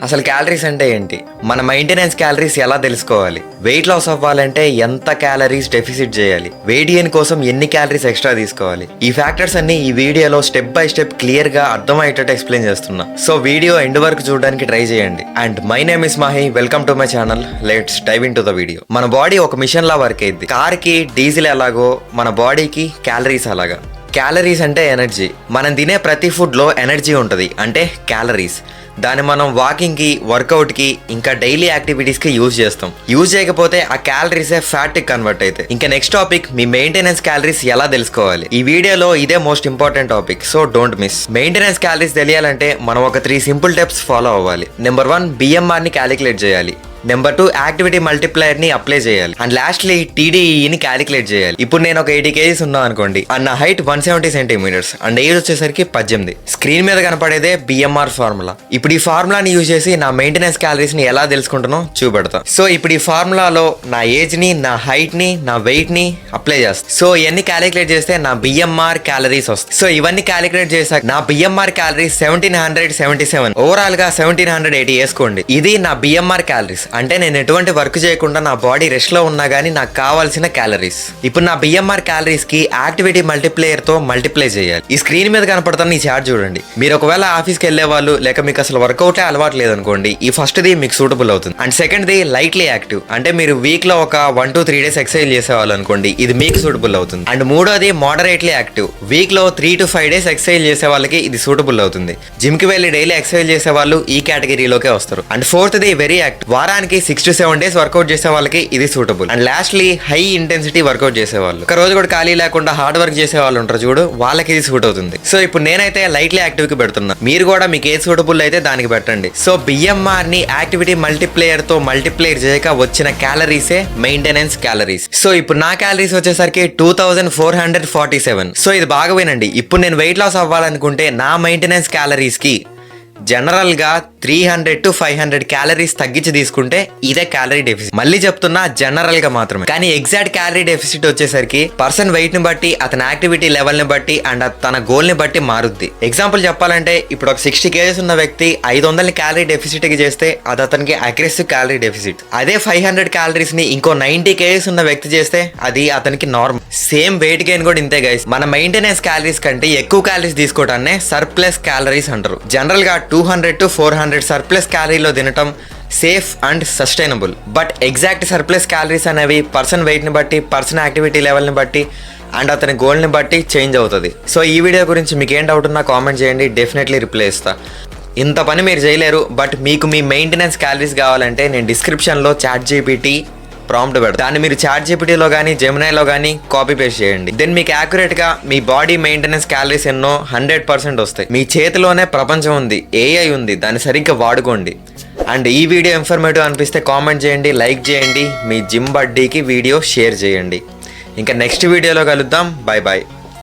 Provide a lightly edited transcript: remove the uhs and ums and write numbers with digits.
అసలు క్యాలరీస్ అంటే ఏంటి, మన మెయింటెనెన్స్ క్యాలరీస్ ఎలా తెలుసుకోవాలి, వెయిట్ లాస్ అవ్వాలంటే ఎంత క్యాలరీస్ డెఫిసిట్ చేయాలి, వెయిట్ గెయిన్ కోసం ఎన్ని క్యాలరీస్ ఎక్స్ట్రా తీసుకోవాలి, ఈ ఫ్యాక్టర్స్ అన్ని ఈ వీడియోలో స్టెప్ బై స్టెప్ క్లియర్ గా అర్థమయ్యేటట్టు ఎక్స్ప్లెయిన్ చేస్తున్నా. సో వీడియో ఎండ్ వరకు చూడడానికి ట్రై చేయండి. And my name is Mahi, welcome to my channel. Let's dive in to the video. మన బాడీ ఒక మిషన్ లా వర్క్ అయింది. కార్ కి డీజిల్ ఎలాగో మన బాడీకి క్యాలరీస్ అలాగా. క్యాలరీస్ అంటే ఎనర్జీ. మనం తినే ప్రతి ఫుడ్లో ఎనర్జీ ఉంటుంది, అంటే క్యాలరీస్. దాన్ని మనం వాకింగ్కి, వర్కౌట్కి, ఇంకా డైలీ యాక్టివిటీస్కి యూజ్ చేస్తాం. యూజ్ చేయకపోతే ఆ క్యాలరీసే ఫ్యాట్కి కన్వర్ట్ అయితే. ఇంకా నెక్స్ట్ టాపిక్, మీ మెయింటెనెన్స్ క్యాలరీస్ ఎలా తెలుసుకోవాలి. ఈ వీడియోలో ఇదే most important topic, so don't miss. Maintenance calories తెలియాలంటే మనం ఒక 3 సింపుల్ స్టెప్స్ ఫాలో అవ్వాలి. నెంబర్ 1, BMRని క్యాలిక్యులేట్ చేయాలి. నెంబర్ 2, యాక్టివిటీ మల్టిప్లైయర్ ని అప్లై చేయాలి. అండ్ లాస్ట్లీ TDEని క్యాలిక్యులేట్ చేయాలి. ఇప్పుడు నేను ఒక 80 kgs ఉన్నా అనుకోండి, అండ్ నా హైట్ 170 సెంటీమీటర్స్ అండ్ ఏజ్ వచ్చేసరికి 18. స్క్రీన్ మీద కనపడేదే BMR ఫార్ములా. ఇప్పుడు ఈ ఫార్ములాని యూజ్ చేసి నా మెయింటెనెన్స్ క్యాలరీస్ ని ఎలా తెలుసుకుంటానో చూపెడతా. సో ఇప్పుడు ఈ ఫార్ములాలో నా ఏజ్ ని, నా హైట్ ని, నా వెయిట్ ని అప్లై చేస్తాను. సో ఇవన్నీ క్యాలిక్యులేట్ చేస్తే నా BMR క్యాలరీస్ వస్తాయి. సో ఇవన్నీ క్యాలిక్యులేట్ చేశాక నా BMR క్యాలరీస్ 1777. ఓవరాల్ గా 1780 వేసుకోండి. ఇది నా BMR క్యాలరీస్. అంటే నేను ఎటువంటి వర్క్ చేయకుండా నా బాడీ రెస్ట్ లో ఉన్నా గానీ నాకు కావాల్సిన క్యాలరీస్. ఇప్పుడు నా BMR క్యాలరీస్ కి యాక్టివిటీ మల్టిప్లేయర్ తో మల్టిప్లై చేయాలి. ఈ స్క్రీన్ మీద కనపడుతున్న ఈ చార్ట్ చూడండి. మీరు ఒకవేళ ఆఫీస్కి వెళ్లే వాళ్ళు, లేక మీకు అసలు వర్కౌటే అలవాటు లేదనుకోండి, ఈ ఫస్ట్ ది మీకు సూటబుల్ అవుతుంది. And second the lightly active, అంటే మీరు వీక్ లో ఒక 1 to 3 days ఎక్సర్సైజ్ చేసేవాళ్ళు అనుకోండి, ఇది మీకు సూటబుల్ అవుతుంది. అండ్ మూడోది మోడరేట్లీ యాక్టివ్, వీక్ లో 3 to 5 days ఎక్సర్సైజ్ చేసే వాళ్ళకి ఇది సూటబుల్ అవుతుంది. జిమ్ కి వెళ్లి డైలీ ఎక్సర్సైజ్ చేసే వాళ్ళు ఈ కేటగిరీలోకే వస్తారు. And fourth the very active, వారానికి 6 to 7 days వర్కౌట్ చేసే వాళ్ళకి ఇది suitable. And lastly high intensity work out చేసే వాళ్ళు, ఒక రోజు కూడా ఖాళీ లేకుండా హార్డ్ వర్క్ చేసే వాళ్ళు ఉంటారు చూడు, వాళ్ళకి ఇది సూట్ అవుతుంది. సో ఇప్పుడు నేనైతే లైట్లీ యాక్టివ్ కి పెడుతున్నా, మీరు కూడా మీకు ఏది సూటబుల్ అయితే దానికి పెట్టండి. సో BMR ని యాక్టివిటీ మల్టిప్లేయర్ తో మల్టిప్లేయర్ చేయక వచ్చిన క్యాలరీసే మెయింటెనెన్స్ క్యాలరీస్. సో ఇప్పుడు నా క్యాలరీస్ వచ్చేసరికి 2447. సో ఇది బాగా వినండి. ఇప్పుడు నేను వెయిట్ లాస్ అవ్వాలనుకుంటే నా మెయింటెనెన్స్ క్యాలరీస్ కి జనరల్ గా 300 to 500 క్యాలరీస్ తగ్గించి తీసుకుంటే ఇదే క్యాలరీ డెఫిసిట్. మళ్ళీ చెప్తున్నా, జనరల్ గా మాత్రమే. కానీ ఎగ్జాక్ట్ క్యాలరీ డెఫిసిట్ వచ్చేసరికి పర్సన్ వెయిట్ ని బట్టి, అతని యాక్టివిటీ లెవెల్ ని బట్టి, అండ్ తన గోల్ ని బట్టి మారుద్ది. ఎగ్జాంపుల్ చెప్పాలంటే, ఇప్పుడు ఒక 60 kgs ఉన్న వ్యక్తి 500 క్యాలరీ డెఫిసిట్ కి చేస్తే అది అతనికి అగ్రెసివ్ క్యాలరీ డెఫిసిట్. అదే 500 క్యాలరీస్ ని ఇంకో 90 kgs ఉన్న వ్యక్తి చేస్తే అది అతనికి నార్మల్. సేమ్ వెయిట్ గెయిన్ కూడా ఇంతే గైస్. మన మెయింటెనెన్స్ క్యాలరీస్ కంటే ఎక్కువ క్యాలరీస్ తీసుకోవడాన్ని సర్ప్లస్ క్యాలరీస్ అంటారు. జనరల్ గా 200 to 400 సర్ప్లస్ క్యాలరీలో తినటం safe and sustainable. But exact surplus calories అనేవి పర్సన్ వెయిట్ ని బట్టి, పర్సన్ యాక్టివిటీ లెవెల్ ని బట్టి, అండ్ అతని గోల్ ని బట్టి చేంజ్ అవుతుంది. సో ఈ వీడియో గురించి మీకు ఏం డౌట్ ఉన్నా కామెంట్ చేయండి, డెఫినెట్లీ రిప్లై ఇస్తా. ఇంత పని మీరు చేయలేరు, బట్ మీకు మీ మెయింటెనెన్స్ క్యాలరీస్ కావాలంటే నేను డిస్క్రిప్షన్లో ChatGPT ప్రాంప్ట్ పెడతాను. దాన్ని మీరు ChatGPTలో కానీ, జెమినైలో కానీ కాపీ పేస్ట్ చేయండి. దెన్ మీకు యాక్యురేట్ గా మీ బాడీ మెయింటెనెన్స్ క్యాలరీస్ ఎన్నో 100% వస్తాయి. మీ చేతిలోనే ప్రపంచం ఉంది, AI ఉంది, దాన్ని సరిగ్గా వాడుకోండి. అండ్ ఈ వీడియో ఇన్ఫర్మేటివ్ అనిపిస్తే కామెంట్ చేయండి, లైక్ చేయండి, మీ జిమ్ బడ్డీకి వీడియో షేర్ చేయండి. ఇంకా నెక్స్ట్ వీడియోలో కలుద్దాం. Bye bye.